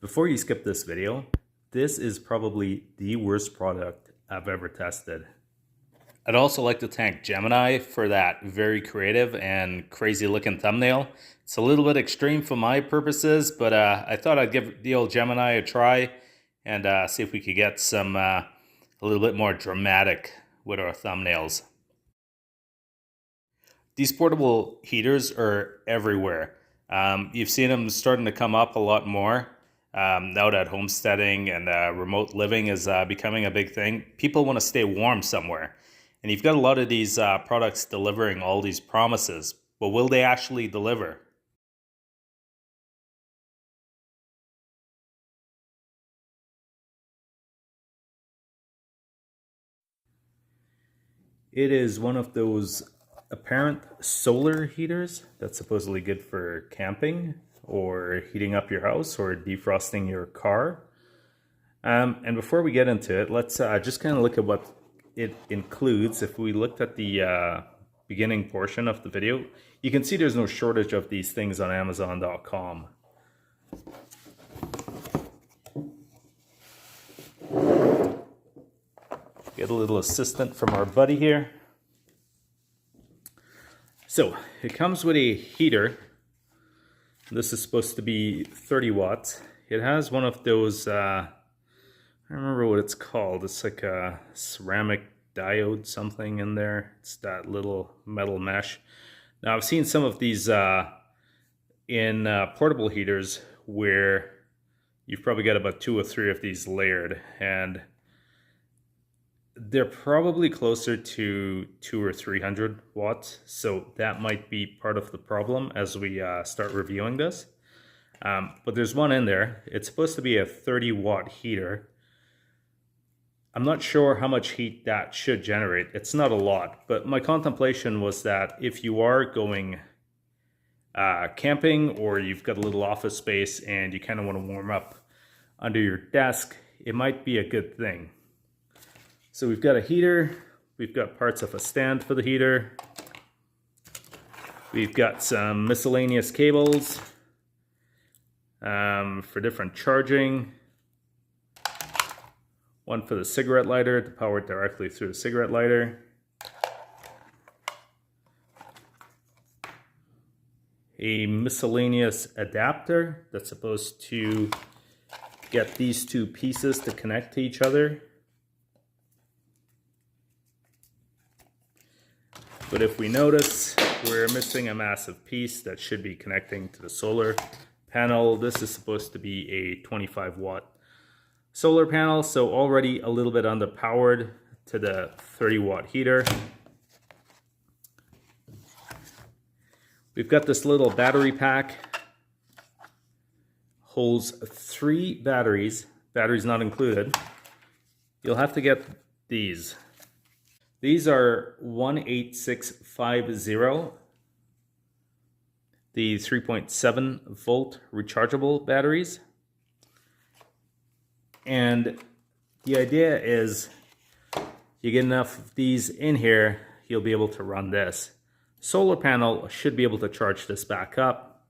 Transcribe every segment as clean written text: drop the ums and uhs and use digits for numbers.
Before you skip this video, this is probably the worst product I've ever tested. I'd also like to thank Gemini for that very creative and crazy looking thumbnail. It's a little bit extreme for my purposes, but I thought I'd give the old Gemini a try and see if we could get some a little bit more dramatic with our thumbnails. These portable heaters are everywhere. You've seen them starting to come up a lot more. Now that homesteading and remote living is becoming a big thing, people want to stay warm somewhere. And you've got a lot of these products delivering all these promises, but will they actually deliver? It is one of those apparent solar heaters that's supposedly good for camping or heating up your house or defrosting your car. And before we get into it, let's just kind of look at what it includes. If we looked at the beginning portion of the video, you can see there's no shortage of these things on Amazon.com. Get a little assistant from our buddy here. So it comes with a heater. This is supposed to be 30 watts. It has one of those, I don't remember what it's called. It's like a ceramic diode something in there. It's that little metal mesh. Now I've seen some of these in portable heaters where you've probably got about 2 or 3 of these layered, and they're probably closer to 200 or 300 watts. So that might be part of the problem as we start reviewing this. But there's one in there. It's supposed to be a 30 watt heater. I'm not sure how much heat that should generate. It's not a lot, but my contemplation was that if you are going camping or you've got a little office space and you kind of want to warm up under your desk, it might be a good thing. So we've got a heater, we've got parts of a stand for the heater, we've got some miscellaneous cables for different charging, one for the cigarette lighter to power it directly through the cigarette lighter, a miscellaneous adapter that's supposed to get these 2 pieces to connect to each other. But if we notice, we're missing a massive piece that should be connecting to the solar panel. This is supposed to be a 25 watt solar panel, so already a little bit underpowered to the 30 watt heater. We've got this little battery pack. Holds 3 batteries not included. You'll have to get these. These are 18650, the 3.7 volt rechargeable batteries. And the idea is you get enough of these in here, you'll be able to run this. Solar panel should be able to charge this back up.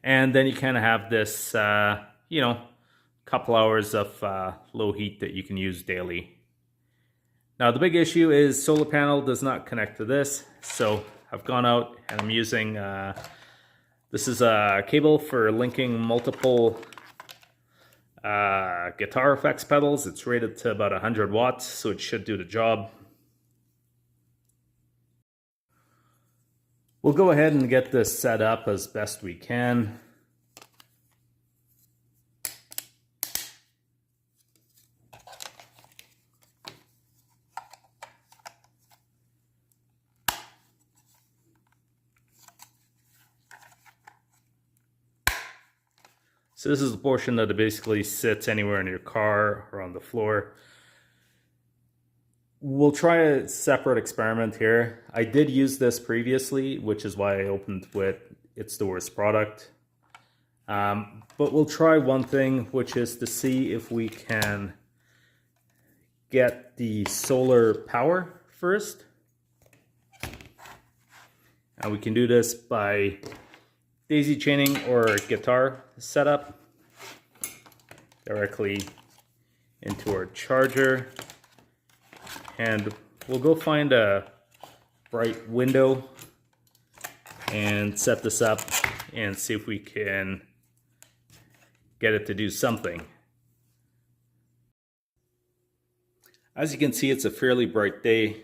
And then you kind of have this, couple hours of low heat that you can use daily. Now the big issue is solar panel does not connect to this, so I've gone out and I'm using, this is a cable for linking multiple guitar effects pedals. It's rated to about 100 watts, so it should do the job. We'll go ahead and get this set up as best we can. So this is the portion that it basically sits anywhere in your car or on the floor. We'll try a separate experiment here. I did use this previously, which is why I opened with it's the worst product. But we'll try one thing, which is to see if we can get the solar power first. And we can do this by daisy chaining or guitar setup. directly into our charger. And we'll go find a bright window and set this up and see if we can get it to do something. As you can see, it's a fairly bright day.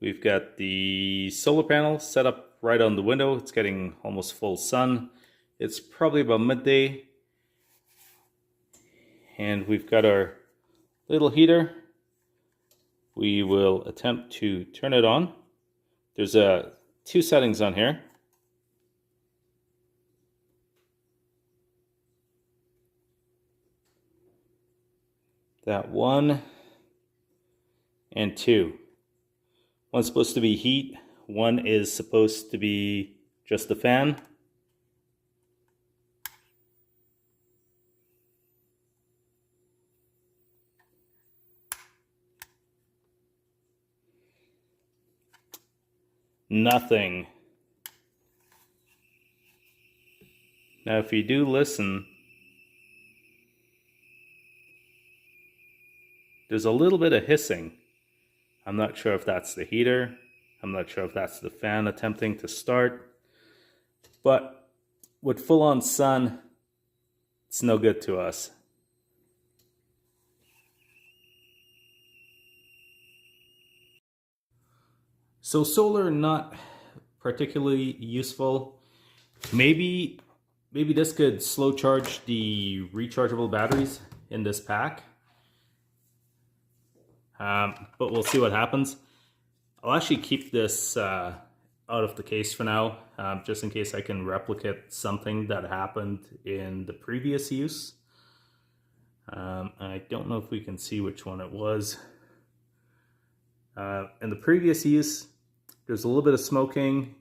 We've got the solar panel set up right on the window. It's getting almost full sun. It's probably about midday. And we've got our little heater. We will attempt to turn it on. There's two settings on here. That 1 and 2. One's supposed to be heat, one is supposed to be just the fan. Nothing. Now if you do listen, there's a little bit of hissing. I'm not sure if that's the heater. I'm not sure if that's the fan attempting to start. But with full-on sun, it's no good to us. So solar, not particularly useful. Maybe this could slow charge the rechargeable batteries in this pack. But we'll see what happens. I'll actually keep this out of the case for now, just in case I can replicate something that happened in the previous use. I don't know if we can see which one it was. In the previous use, there's a little bit of smoking,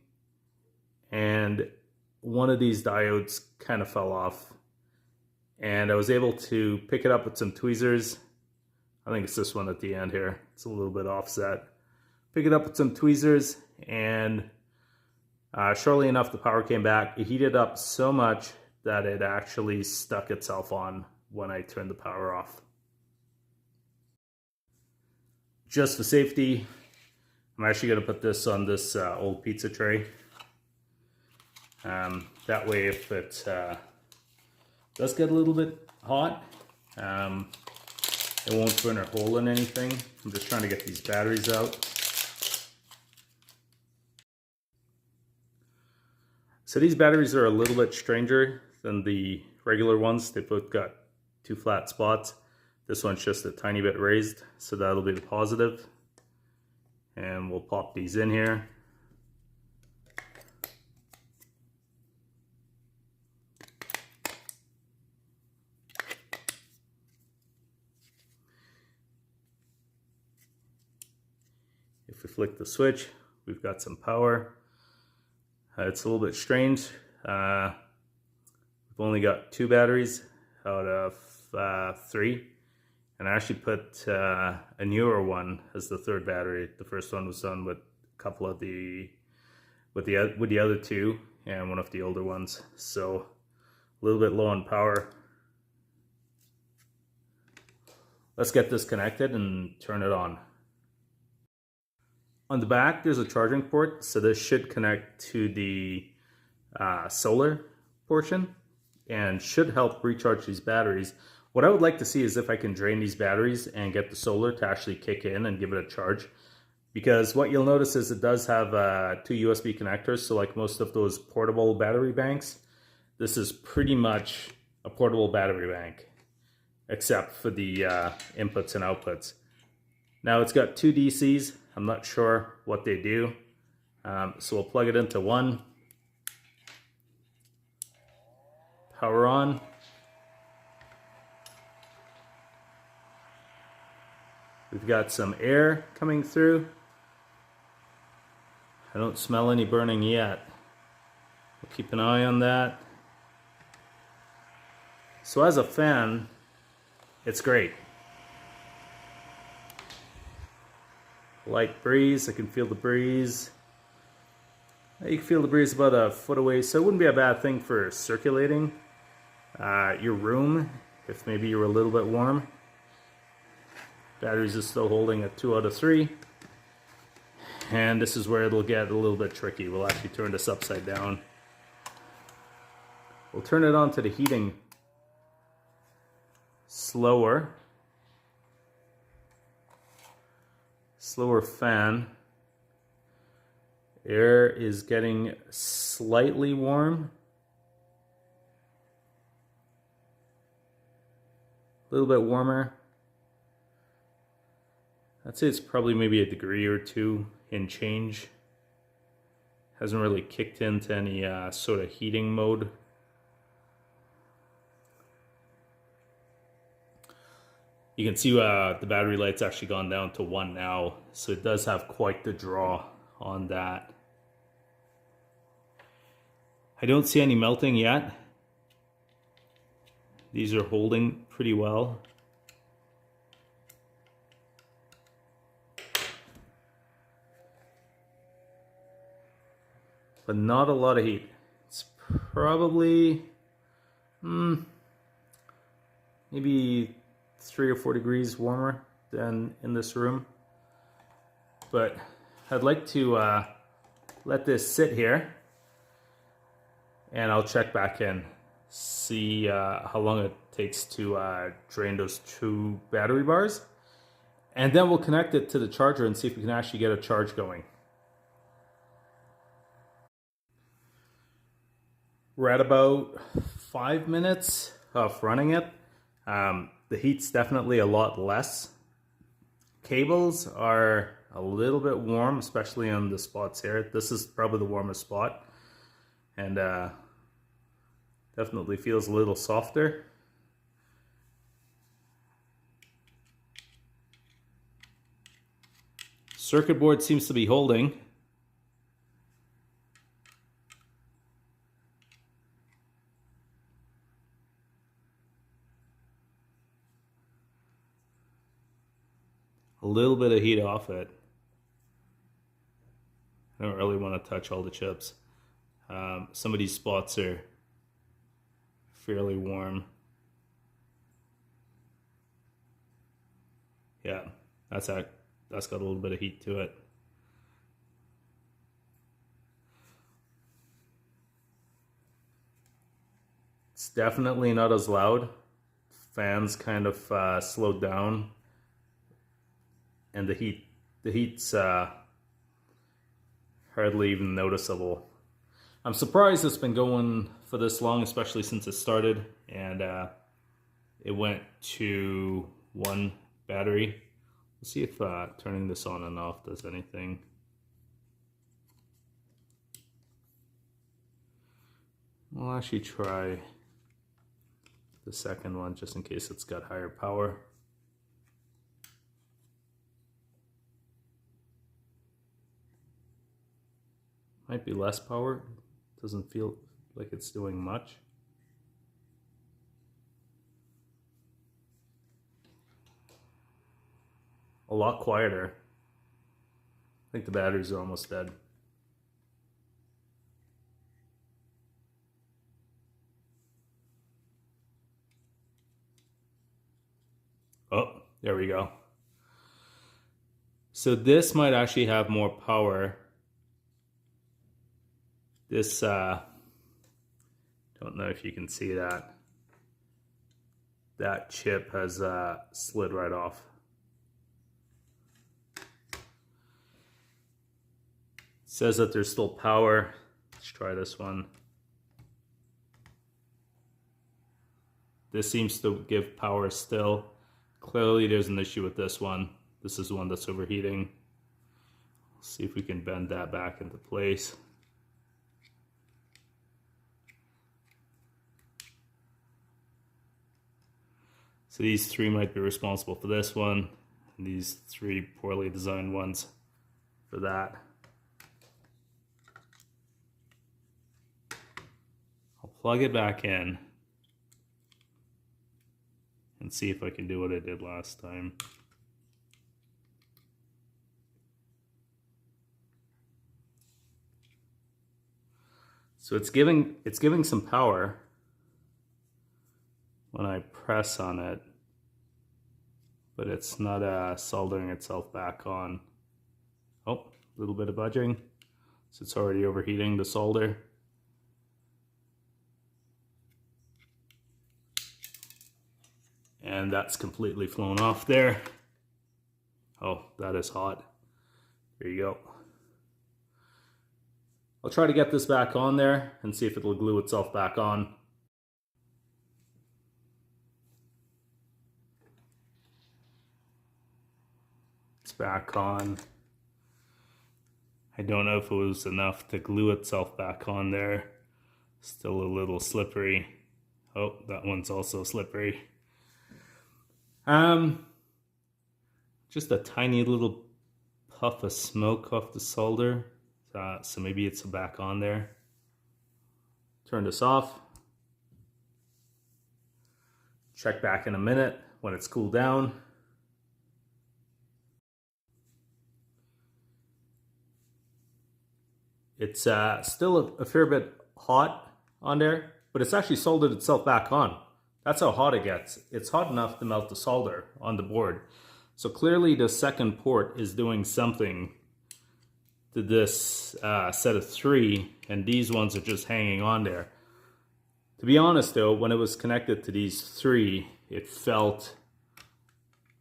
and one of these diodes kind of fell off. And I was able to pick it up with some tweezers. I think it's this one at the end here. It's a little bit offset. Pick it up with some tweezers, and shortly enough the power came back. It heated up so much that it actually stuck itself on when I turned the power off. Just for safety, I'm actually going to put this on this old pizza tray. That way if it does get a little bit hot, it won't burn a hole in anything. I'm just trying to get these batteries out. So these batteries are a little bit stranger than the regular ones. They both got two flat spots. This one's just a tiny bit raised, so that'll be the positive. And we'll pop these in here. If we flick the switch, we've got some power. It's a little bit strange. We've only got 2 batteries out of 3. And I actually put a newer one as the 3rd battery. The first one was done with a couple of with the other 2 and one of the older ones. So a little bit low on power. Let's get this connected and turn it on. On the back, there's a charging port, so this should connect to the solar portion and should help recharge these batteries. What I would like to see is if I can drain these batteries and get the solar to actually kick in and give it a charge. Because what you'll notice is it does have 2 USB connectors, so like most of those portable battery banks, this is pretty much a portable battery bank, except for the inputs and outputs. Now it's got 2 DCs. I'm not sure what they do. So we'll plug it into one. Power on. We've got some air coming through. I don't smell any burning yet. We'll keep an eye on that. So as a fan, it's great. Light breeze, I can feel the breeze. You can feel the breeze about a foot away, so it wouldn't be a bad thing for circulating your room if maybe you were a little bit warm. Batteries is still holding at 2 out of 3. And this is where it'll get a little bit tricky. We'll actually turn this upside down. We'll turn it on to the heating slower fan. Air is getting slightly warm. A little bit warmer. I'd say it's probably maybe a degree or two in change. Hasn't really kicked into any sort of heating mode. You can see the battery light's actually gone down to 1 now, so it does have quite the draw on that. I don't see any melting yet. These are holding pretty well. But not a lot of heat. It's probably maybe 3 or 4 degrees warmer than in this room. But I'd like to let this sit here, and I'll check back in, see how long it takes to drain those 2 battery bars, and then we'll connect it to the charger and see if we can actually get a charge going. We're at about 5 minutes of running it. The heat's definitely a lot less. Cables are a little bit warm, especially on the spots here. This is probably the warmest spot, and definitely feels a little softer. Circuit board seems to be holding. A little bit of heat off it. I don't really want to touch all the chips. Some of these spots are fairly warm. Yeah, that's got a little bit of heat to it. It's definitely not as loud. Fans kind of slowed down, and the heat's hardly even noticeable. I'm surprised it's been going for this long, especially since it started, and it went to 1 battery. Let's see if turning this on and off does anything. We'll actually try the second one just in case it's got higher power. Might be less power. Doesn't feel like it's doing much. A lot quieter. I think the batteries are almost dead. Oh, there we go. So this might actually have more power. This, don't know if you can see that. That chip has slid right off. It says that there's still power. Let's try this one. This seems to give power still. Clearly there's an issue with this one. This is the one that's overheating. Let's see if we can bend that back into place. So these 3 might be responsible for this one, and these 3 poorly designed ones for that. I'll plug it back in and see if I can do what I did last time. So it's giving some power. when I press on it, but it's not soldering itself back on. Oh, a little bit of budging, so it's already overheating the solder. And that's completely flown off there. Oh, that is hot. There you go. I'll try to get this back on there and see if it'll glue itself back on. It's back on. I don't know if it was enough to glue itself back on there. Still a little slippery. Oh, that one's also slippery. Just a tiny little puff of smoke off the solder. So maybe it's back on there. Turn this off. Check back in a minute when it's cooled down. It's still a fair bit hot on there, but it's actually soldered itself back on. That's how hot it gets. It's hot enough to melt the solder on the board. So clearly the second port is doing something to this set of 3, and these ones are just hanging on there. To be honest though, when it was connected to these 3, it felt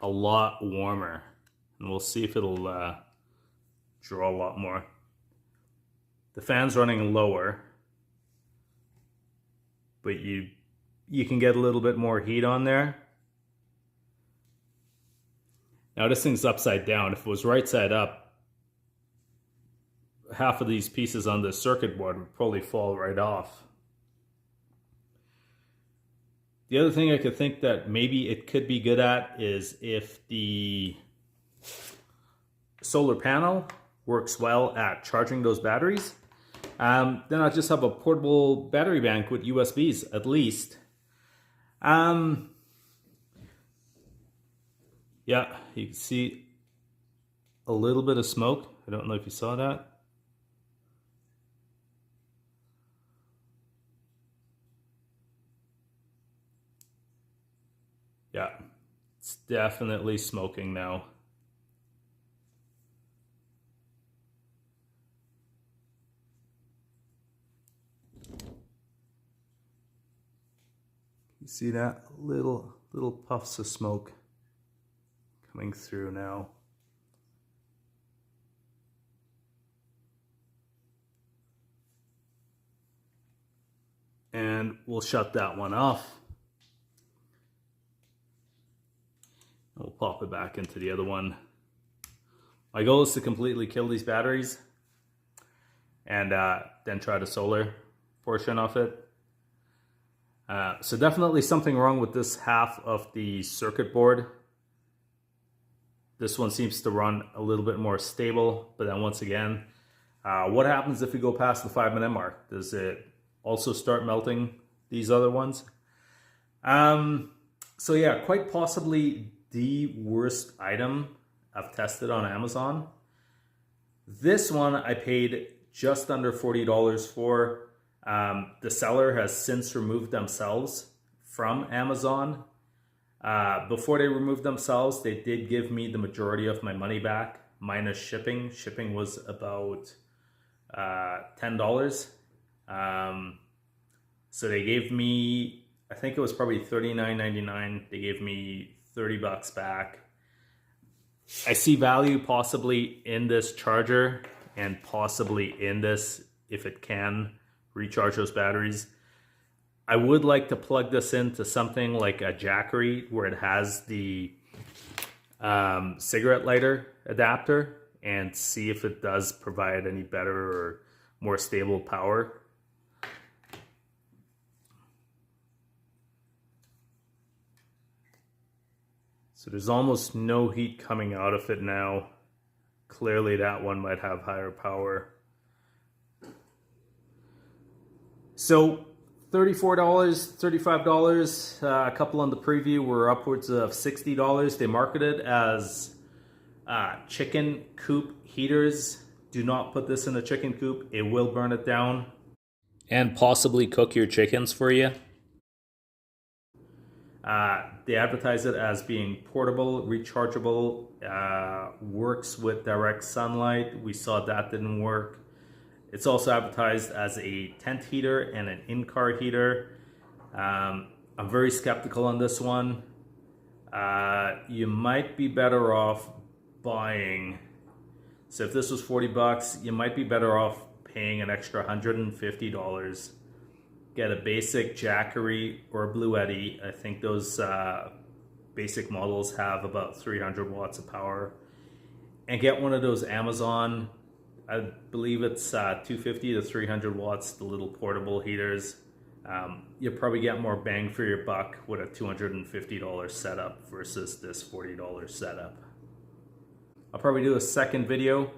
a lot warmer. And we'll see if it'll draw a lot more. The fan's running lower, but you can get a little bit more heat on there. Now this thing's upside down. If it was right side up, half of these pieces on the circuit board would probably fall right off. The other thing I could think that maybe it could be good at is if the solar panel works well at charging those batteries. Then I'll just have a portable battery bank with USBs at least. Yeah, you can see a little bit of smoke. I don't know if you saw that. Yeah, it's definitely smoking now. You see that? Little puffs of smoke coming through now. And we'll shut that one off. We'll pop it back into the other one. My goal is to completely kill these batteries and then try the solar portion of it. So definitely something wrong with this half of the circuit board. This one seems to run a little bit more stable, but then once again, what happens if we go past the 5-minute mark? Does it also start melting these other ones? So yeah, quite possibly the worst item I've tested on Amazon. This one I paid just under $40 for. The seller has since removed themselves from Amazon. Before they removed themselves, they did give me the majority of my money back, minus shipping. Shipping was about $10. So they gave me, I think it was probably $39.99. They gave me $30 back. I see value possibly in this charger and possibly in this if it can recharge those batteries. I would like to plug this into something like a Jackery where it has the cigarette lighter adapter and see if it does provide any better or more stable power. So there's almost no heat coming out of it now. Clearly that one might have higher power. So $34, $35, a couple on the preview were upwards of $60. They market it as chicken coop heaters. Do not put this in a chicken coop. It will burn it down. And possibly cook your chickens for you. They advertise it as being portable, rechargeable, works with direct sunlight. We saw that didn't work. It's also advertised as a tent heater and an in-car heater. I'm very skeptical on this one. You might be better off buying. So if this was 40 bucks, you might be better off paying an extra $150. Get a basic Jackery or Bluetti. I think those basic models have about 300 watts of power. And get one of those Amazon, I believe it's 250 to 300 watts, the little portable heaters. You'll probably get more bang for your buck with a $250 setup versus this $40 setup. I'll probably do a second video.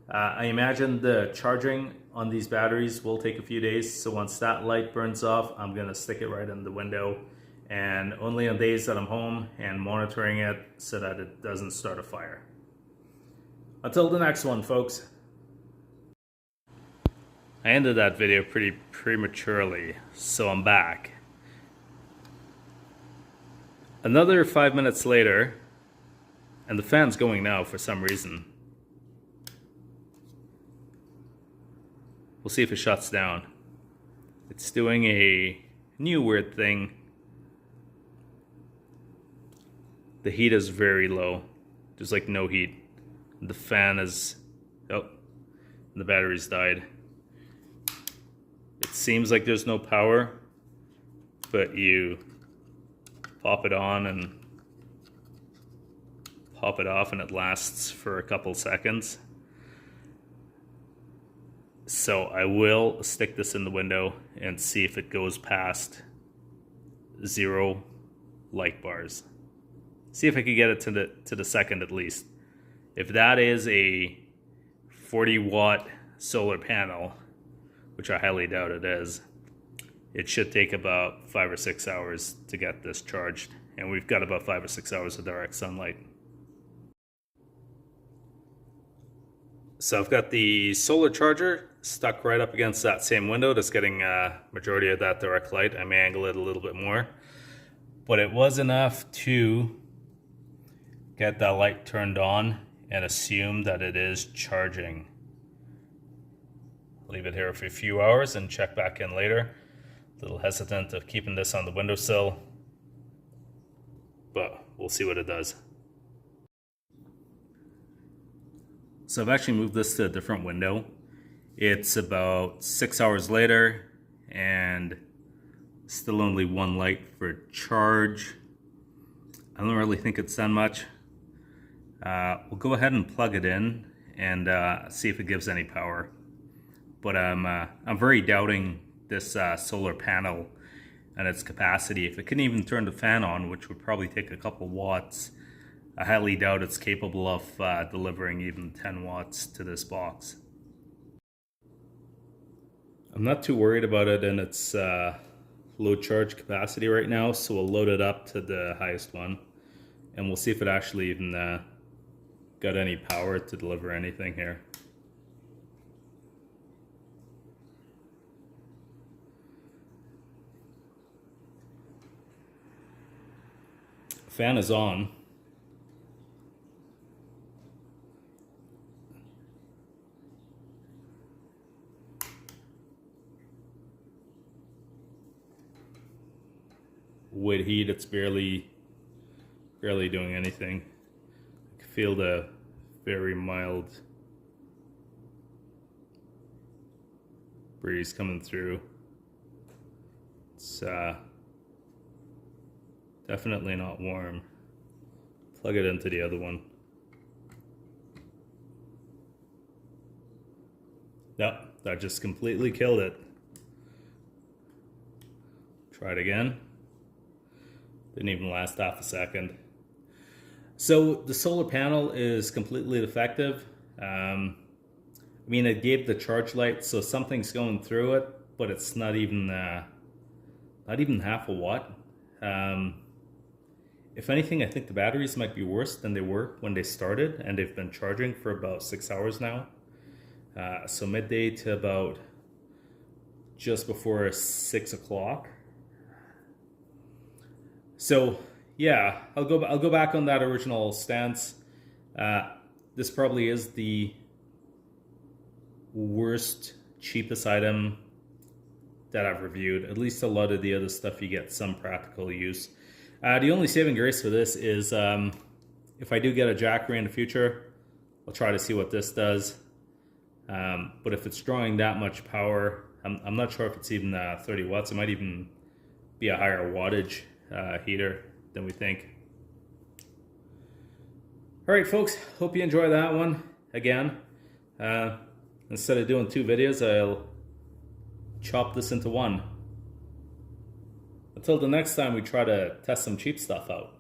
I imagine the charging on these batteries will take a few days, so once that light burns off, I'm gonna stick it right in the window, and only on days that I'm home and monitoring it so that it doesn't start a fire. Until the next one, folks. I ended that video pretty prematurely, so I'm back. Another 5 minutes later, and the fan's going now for some reason. We'll see if it shuts down. It's doing a new weird thing. The heat is very low. There's like no heat. The fan is... oh, the battery's died. It seems like there's no power, but you pop it on and pop it off and it lasts for a couple seconds. So I will stick this in the window and see if it goes past 0 light bars. See if I can get it to the second at least. If that is a 40 watt solar panel, which I highly doubt it is, it should take about 5 or 6 hours to get this charged. And we've got about 5 or 6 hours of direct sunlight. So I've got the solar charger stuck right up against that same window that's getting majority of that direct light. I may angle it a little bit more, but it was enough to get that light turned on and assume that it is charging. Leave it here for a few hours and check back in later. A little hesitant of keeping this on the windowsill, but we'll see what it does. So I've actually moved this to a different window. It's about 6 hours later and still only one light for charge. I don't really think it's done much. We'll go ahead and plug it in and see if it gives any power. But I'm very doubting this solar panel and its capacity. If it can even turn the fan on, which would probably take a couple watts, I highly doubt it's capable of delivering even 10 watts to this box. I'm not too worried about it in its low charge capacity right now, so we'll load it up to the highest one and we'll see if it actually even got any power to deliver anything here. Fan is on. With heat, it's barely doing anything. I can feel the very mild breeze coming through. It's definitely not warm. Plug it into the other one. Nope, that just completely killed it. Try it again. Didn't even last half a second. So the solar panel is completely defective. I mean, it gave the charge light, so something's going through it, but it's not even half a watt. If anything, I think the batteries might be worse than they were when they started, and they've been charging for about 6 hours now. So midday to about just before 6 o'clock. So yeah, I'll go back on that original stance. This probably is the worst, cheapest item that I've reviewed. At least a lot of the other stuff you get some practical use. The only saving grace for this is if I do get a Jackery in the future, I'll try to see what this does. But if it's drawing that much power, I'm not sure if it's even 30 watts. It might even be a higher wattage heater than we think. All right, folks, hope you enjoy that one. Again, instead of doing 2 videos, I'll chop this into one. Until the next time we try to test some cheap stuff out.